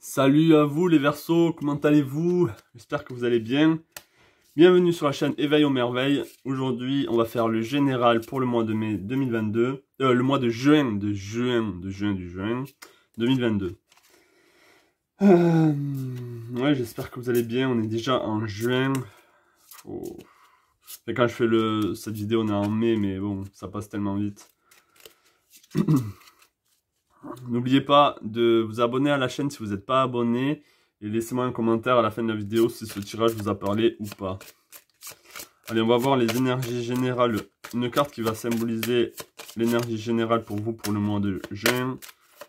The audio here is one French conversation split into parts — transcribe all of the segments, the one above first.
Salut à vous les Verseaux, comment allez-vous? J'espère que vous allez bien. Bienvenue sur la chaîne Éveil aux merveilles. Aujourd'hui, on va faire le général pour le mois de mai 2022. Le mois de juin 2022. Ouais, j'espère que vous allez bien. On est déjà en juin. Et quand je fais cette vidéo, on est en mai, mais bon, ça passe tellement vite. N'oubliez pas de vous abonner à la chaîne si vous n'êtes pas abonné. Et laissez-moi un commentaire à la fin de la vidéo si ce tirage vous a parlé ou pas. Allez, on va voir les énergies générales. Une carte qui va symboliser l'énergie générale pour vous pour le mois de juin.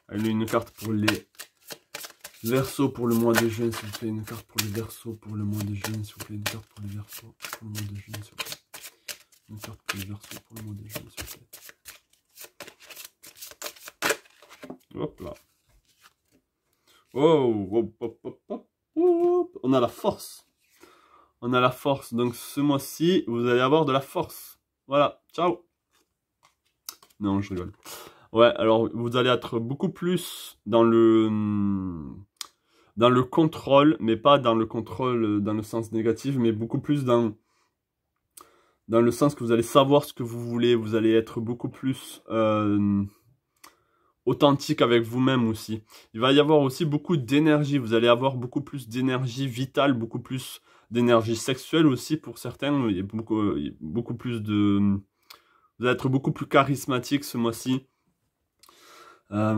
Allez, une carte pour les Verseaux pour le mois de juin, s'il vous plaît. Une carte pour les Verseaux pour le mois de juin, s'il vous plaît. Une carte pour les Verseaux pour le mois de juin, s'il vous plaît. Une carte pour les Verseaux pour le mois de juin, s'il vous plaît. Hop là. Oh, hop, hop, hop, hop, hop. On a la force. On a la force. Donc ce mois-ci, vous allez avoir de la force. Voilà. Ciao. Non, je rigole. Ouais, alors vous allez être beaucoup plus dans le contrôle, mais pas dans le contrôle dans le sens négatif, mais beaucoup plus dans le sens que vous allez savoir ce que vous voulez. Vous allez être beaucoup plus authentique avec vous-même aussi. Il va y avoir aussi beaucoup d'énergie. Vous allez avoir beaucoup plus d'énergie vitale, beaucoup plus d'énergie sexuelle aussi pour certains. Il y a beaucoup plus de... Vous allez être beaucoup plus charismatique ce mois-ci. Ça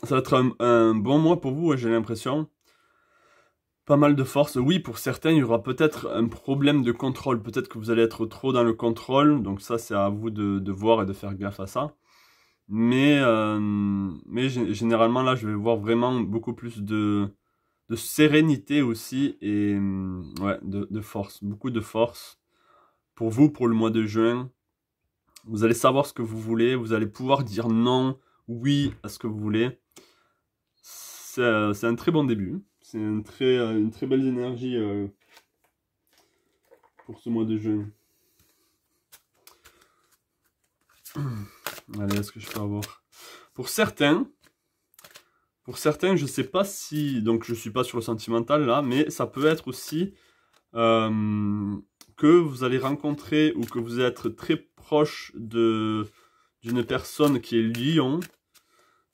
va être un bon mois pour vous, j'ai l'impression. Pas mal de force. Oui, pour certains, il y aura peut-être un problème de contrôle. Peut-être que vous allez être trop dans le contrôle. Donc ça, c'est à vous de voir et de faire gaffe à ça. Mais généralement, là, je vais voir vraiment beaucoup plus de sérénité aussi et ouais, de force. Beaucoup de force. Pour vous, pour le mois de juin, vous allez savoir ce que vous voulez. Vous allez pouvoir dire non, oui à ce que vous voulez. C'est un très bon début. C'est une très belle énergie pour ce mois de juin. Allez, est-ce que je peux avoir... Pour certains, je sais pas si... Donc, je suis pas sur le sentimental, là, mais ça peut être aussi que vous allez rencontrer ou que vous allez être très proche d'une personne qui est lion.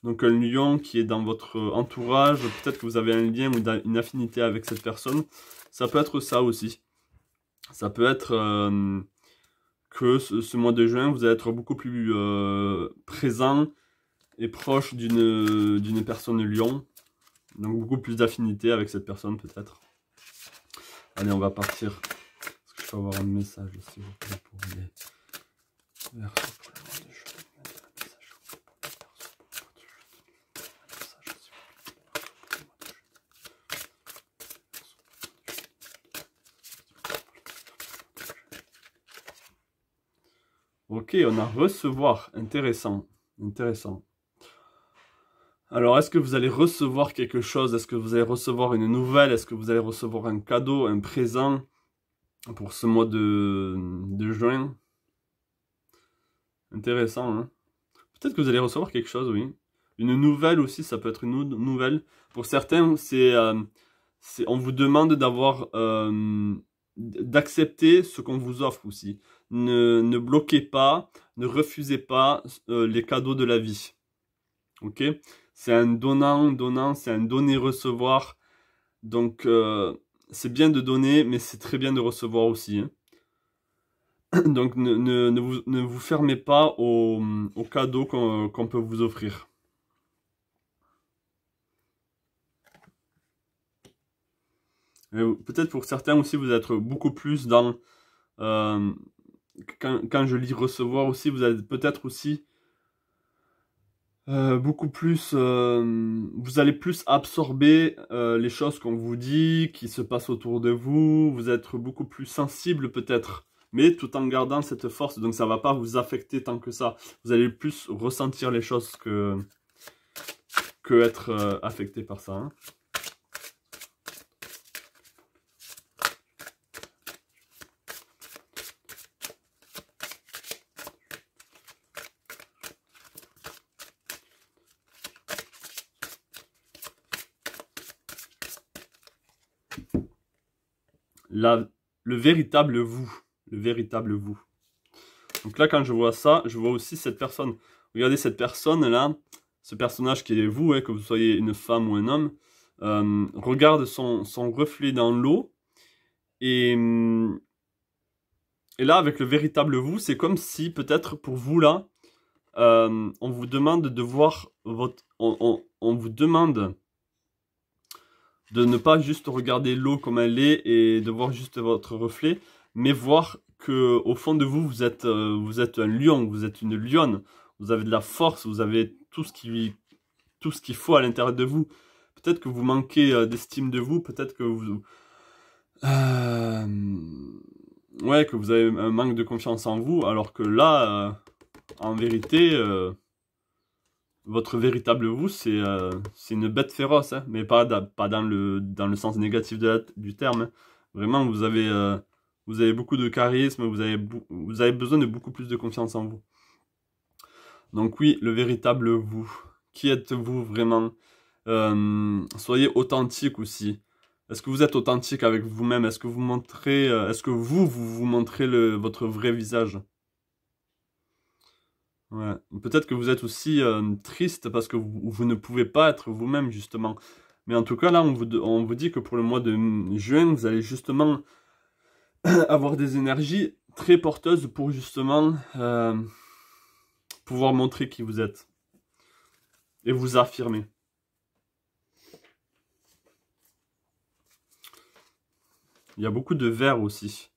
Donc, un lion qui est dans votre entourage. Peut-être que vous avez un lien ou une affinité avec cette personne. Ça peut être ça aussi. Ça peut être... que ce mois de juin, vous allez être beaucoup plus présent et proche d'une personne lion. Donc beaucoup plus d'affinité avec cette personne peut-être. Allez, on va partir. Est-ce que je peux avoir un message s'il vous plaît pour les Verseaux pour le mois de juin? Ok, on a recevoir. Intéressant. Intéressant. Alors, est-ce que vous allez recevoir quelque chose? Est-ce que vous allez recevoir une nouvelle? Est-ce que vous allez recevoir un cadeau, un présent pour ce mois de juin? Intéressant, hein? Peut-être que vous allez recevoir quelque chose, oui. Une nouvelle aussi, ça peut être une nouvelle. Pour certains, on vous demande d'accepter ce qu'on vous offre aussi. Ne bloquez pas, ne refusez pas les cadeaux de la vie. Ok? C'est un donnant, c'est un donner-recevoir. Donc, c'est bien de donner, mais c'est très bien de recevoir aussi, hein. Donc, ne vous fermez pas aux cadeaux qu'on peut vous offrir. Peut-être pour certains aussi, vous êtes beaucoup plus dans... quand je lis recevoir aussi, vous allez peut-être aussi... beaucoup plus, vous allez plus absorber les choses qu'on vous dit, qui se passent autour de vous. Vous êtes beaucoup plus sensible peut-être, mais tout en gardant cette force. Donc ça va pas vous affecter tant que ça. Vous allez plus ressentir les choses que être affecté par ça, hein. le véritable vous. Le véritable vous. Donc là, quand je vois ça, je vois aussi cette personne. Regardez cette personne-là, ce personnage qui est vous, hein, que vous soyez une femme ou un homme, regarde son reflet dans l'eau. Et là, avec le véritable vous, c'est comme si peut-être pour vous là, on vous demande de voir votre... On vous demande de ne pas juste regarder l'eau comme elle est et de voir juste votre reflet, mais voir que au fond de vous, vous êtes un lion, vous êtes une lionne, vous avez de la force, vous avez tout ce qu'il faut à l'intérieur de vous. Peut-être que vous manquez d'estime de vous, peut-être que vous... ouais, que vous avez un manque de confiance en vous, alors que là, en vérité... votre véritable vous, c'est une bête féroce, hein, mais pas dans le sens négatif du terme. Hein. Vraiment, vous avez beaucoup de charisme, vous avez besoin de beaucoup plus de confiance en vous. Donc oui, le véritable vous. Qui êtes-vous vraiment? Soyez authentique aussi. Est-ce que vous êtes authentique avec vous-même? Est-ce que vous montrez, est-ce que vous montrez votre vrai visage? Ouais. Peut-être que vous êtes aussi triste parce que vous ne pouvez pas être vous-même, justement. Mais en tout cas, là, on vous dit que pour le mois de juin, vous allez justement avoir des énergies très porteuses pour justement pouvoir montrer qui vous êtes et vous affirmer. Il y a beaucoup de vert aussi.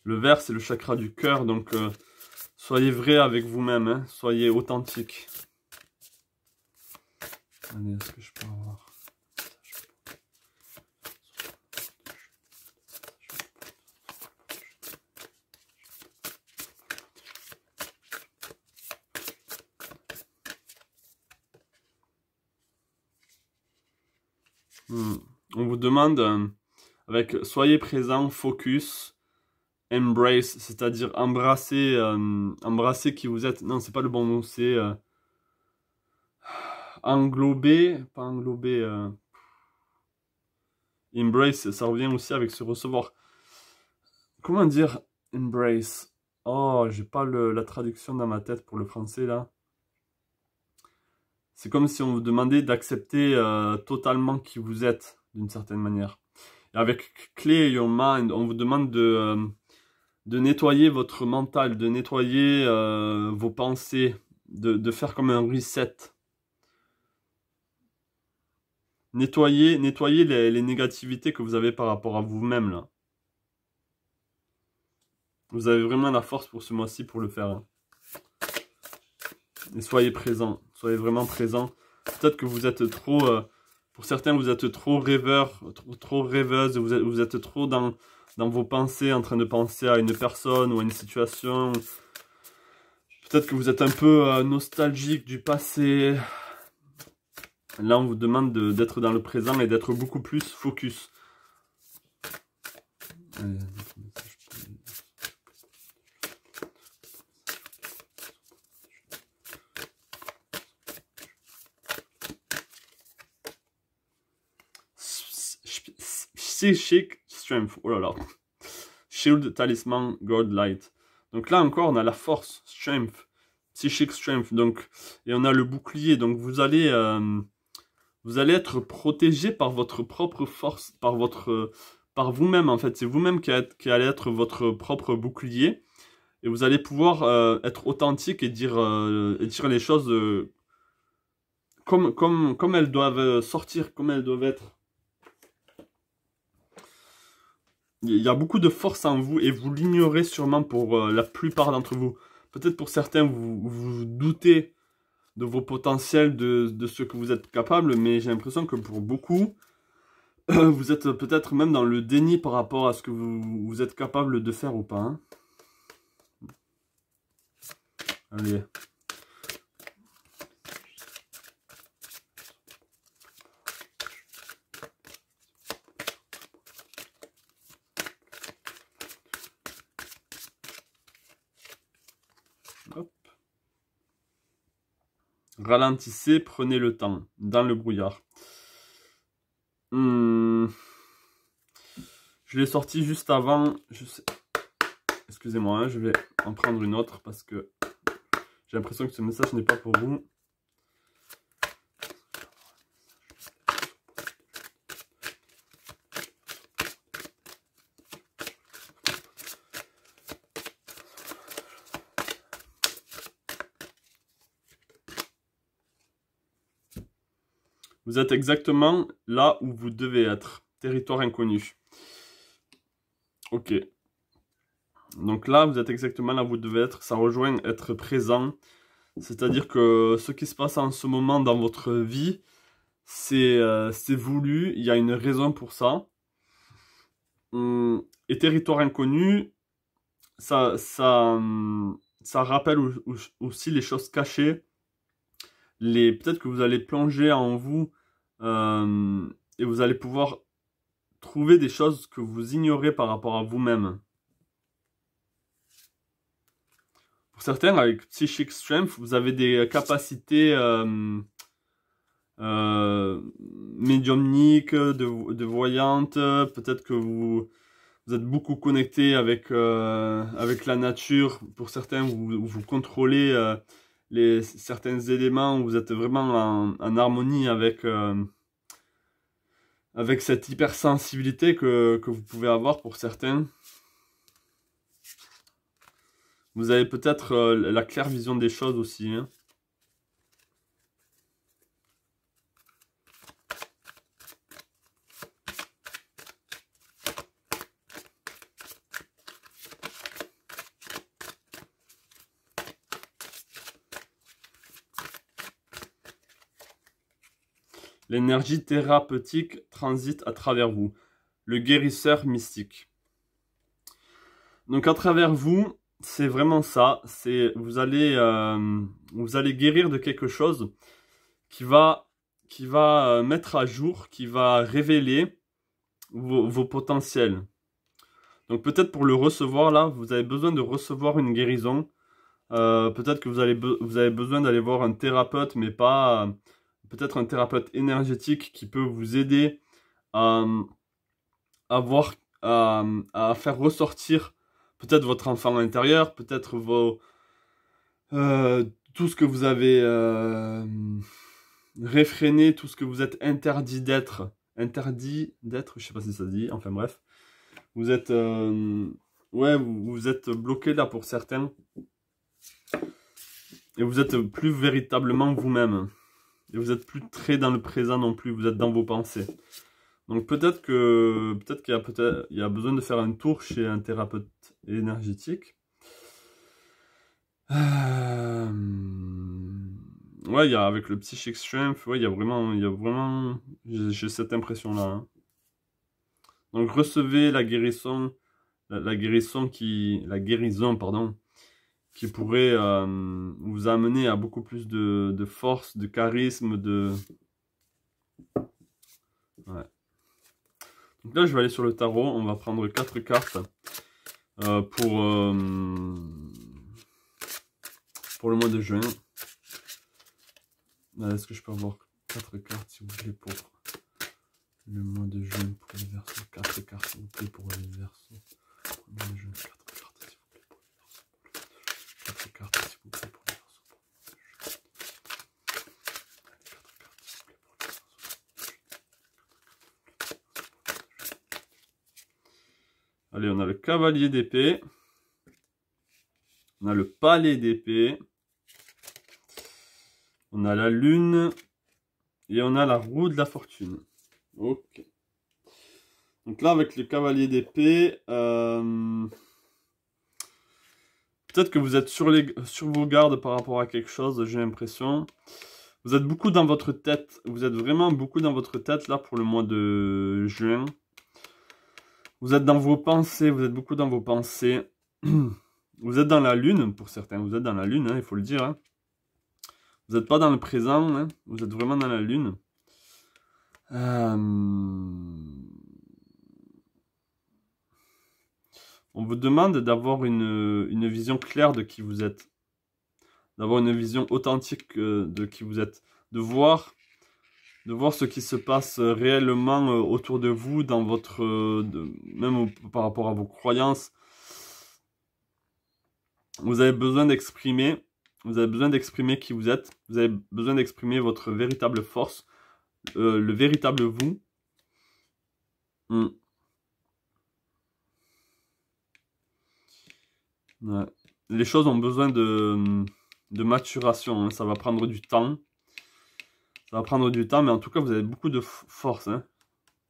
Le vert, c'est le chakra du cœur, donc soyez vrai avec vous-même, hein. Soyez authentique. Allez, est-ce que je peux avoir... On vous demande, avec soyez présent, focus, embrace, c'est-à-dire embrasser, embrasser qui vous êtes. Non, c'est pas le bon mot, c'est englober, pas englober. Embrace, ça revient aussi avec se recevoir. Comment dire embrace? Oh, j'ai pas la traduction dans ma tête pour le français là. C'est comme si on vous demandait d'accepter totalement qui vous êtes, d'une certaine manière. Et avec Clear Your Mind, on vous demande de nettoyer votre mental, de nettoyer vos pensées, de faire comme un reset. Nettoyer les négativités que vous avez par rapport à vous-même, là. Vous avez vraiment la force pour ce mois-ci pour le faire. Hein. Et soyez présent, soyez vraiment présent. Peut-être que vous êtes trop... pour certains, vous êtes trop rêveur, trop rêveuse, vous êtes trop dans vos pensées, en train de penser à une personne ou à une situation. Peut-être que vous êtes un peu nostalgique du passé. Là, on vous demande d'être dans le présent et d'être beaucoup plus focus. Psychic Strength. Oh là là. Shield, Talisman, God Light. Donc là encore, on a la force, Strength, Psychic Strength. Donc, et on a le bouclier. Donc vous allez être protégé par votre propre force, par vous-même en fait. C'est vous-même qui allez être votre propre bouclier. Et vous allez pouvoir être authentique et dire les choses comme elles doivent sortir, comme elles doivent être. Il y a beaucoup de force en vous et vous l'ignorez sûrement pour la plupart d'entre vous. Peut-être pour certains, vous doutez de vos potentiels, de ce que vous êtes capable, mais j'ai l'impression que pour beaucoup, vous êtes peut-être même dans le déni par rapport à ce que vous êtes capable de faire ou pas. Hein. Allez. Hop. Ralentissez, prenez le temps, dans le brouillard. Je l'ai sorti juste avant. Excusez-moi, hein, je vais en prendre une autre parce que j'ai l'impression que ce message n'est pas pour vous. Vous êtes exactement là où vous devez être. Territoire inconnu. Ok. Donc là, vous êtes exactement là où vous devez être. Ça rejoint être présent. C'est-à-dire que ce qui se passe en ce moment dans votre vie, c'est voulu. Il y a une raison pour ça. Et territoire inconnu, ça rappelle aussi les choses cachées. Peut-être que vous allez plonger en vous et vous allez pouvoir trouver des choses que vous ignorez par rapport à vous-même. Pour certains, avec Psychic Strength, vous avez des capacités médiumniques, de voyantes. Peut-être que vous êtes beaucoup connecté avec la nature. Pour certains, vous contrôlez certains éléments. Vous êtes vraiment en harmonie avec cette hypersensibilité que vous pouvez avoir pour certains. Vous avez peut-être la claire vision des choses aussi. Hein. L'énergie thérapeutique transite à travers vous. Le guérisseur mystique. Donc à travers vous, c'est vraiment ça. Vous allez guérir de quelque chose qui va mettre à jour, qui va révéler vos potentiels. Donc peut-être pour le recevoir là, vous avez besoin de recevoir une guérison. Peut-être que vous avez besoin d'aller voir un thérapeute, mais pas... peut-être un thérapeute énergétique qui peut vous aider à faire ressortir peut-être votre enfant intérieur, peut-être tout ce que vous avez réfréné, tout ce que vous êtes interdit d'être. Interdit d'être, je sais pas si ça se dit, enfin bref. Vous êtes vous êtes bloqué là pour certains. Et vous êtes plus véritablement vous-même. Et vous êtes plus très dans le présent non plus, vous êtes dans vos pensées. Donc peut-être qu'il y a besoin de faire un tour chez un thérapeute énergétique. Ouais, avec le Psychic Strength, ouais, il y a vraiment, j'ai cette impression-là. Hein. Donc recevez la guérison, pardon, qui pourrait vous amener à beaucoup plus de force, de charisme, Ouais. Donc là, je vais aller sur le tarot. On va prendre 4 cartes pour le mois de juin. Est-ce que je peux avoir 4 cartes, s'il vous plaît, pour le mois de juin, pour les versos? 4 cartes, s'il vous plaît, pour les versos. Pour le mois de juin, 4 cartes, s'il vous plaît, pour les versos. 4 cartes, s'il vous plaît, pour les versos. Allez, on a le cavalier d'épée. On a le palais d'épée. On a la lune. Et on a la roue de la fortune. Ok. Donc là, avec le cavalier d'épée, peut-être que vous êtes sur vos gardes par rapport à quelque chose, j'ai l'impression. Vous êtes beaucoup dans votre tête. Vous êtes vraiment beaucoup dans votre tête là pour le mois de juin. Vous êtes dans vos pensées, vous êtes beaucoup dans vos pensées. Vous êtes dans la lune, pour certains, vous êtes dans la lune, hein, il faut le dire. Hein. Vous n'êtes pas dans le présent, hein, vous êtes vraiment dans la lune. On vous demande d'avoir une vision claire de qui vous êtes. D'avoir une vision authentique de qui vous êtes. De voir de voir ce qui se passe réellement autour de vous, dans votre, même par rapport à vos croyances. Vous avez besoin d'exprimer qui vous êtes, vous avez besoin d'exprimer votre véritable force, le véritable vous. Ouais. Les choses ont besoin de maturation, hein. Ça va prendre du temps. Ça va prendre du temps, mais en tout cas, vous avez beaucoup de force, hein.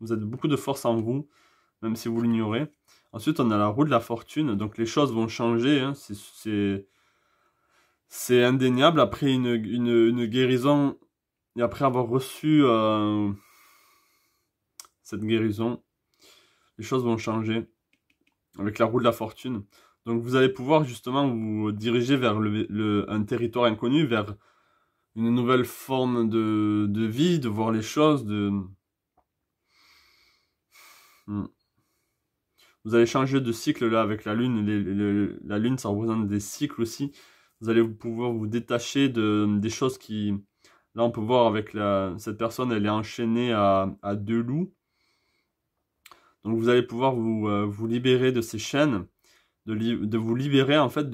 Vous avez beaucoup de force en vous, même si vous l'ignorez. Ensuite, on a la roue de la fortune. Donc, les choses vont changer, hein. C'est indéniable. Après une guérison, et après avoir reçu cette guérison, les choses vont changer avec la roue de la fortune. Donc, vous allez pouvoir justement vous diriger vers un territoire inconnu, vers une nouvelle forme de vie, de voir les choses, Vous allez changer de cycle là avec la lune. La lune, ça représente des cycles aussi. Vous allez pouvoir vous détacher des choses qui... Là, on peut voir avec cette personne, elle est enchaînée à 2 loups. Donc, vous allez pouvoir vous libérer de ces chaînes, de vous libérer en fait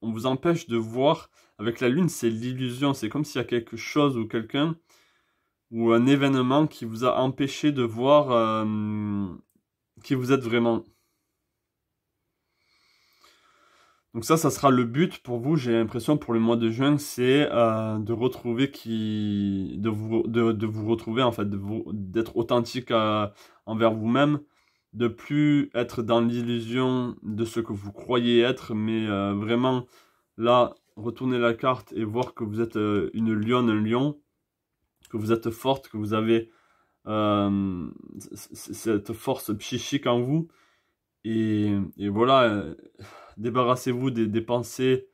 On vous empêche de voir. Avec la lune, c'est l'illusion. C'est comme s'il y a quelque chose ou quelqu'un ou un événement qui vous a empêché de voir qui vous êtes vraiment. Donc ça sera le but pour vous, j'ai l'impression, pour le mois de juin, c'est de retrouver de vous retrouver, en fait, d'être authentique envers vous-même, de plus être dans l'illusion de ce que vous croyez être, mais vraiment, là, retourner la carte et voir que vous êtes une lionne, un lion, que vous êtes forte, que vous avez cette force psychique en vous, et voilà, débarrassez-vous des pensées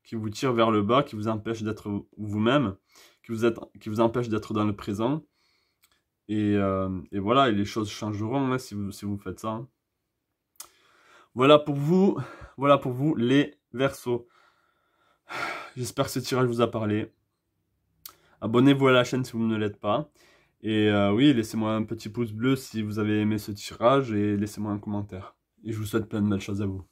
qui vous tirent vers le bas, qui vous empêchent d'être vous-même, qui vous empêchent d'être dans le présent. Et voilà, et les choses changeront hein, si vous faites ça. Voilà pour vous les Verseaux. J'espère que ce tirage vous a parlé. Abonnez-vous à la chaîne si vous ne l'êtes pas. Et oui, laissez-moi un petit pouce bleu si vous avez aimé ce tirage et laissez-moi un commentaire. Et je vous souhaite plein de belles choses à vous.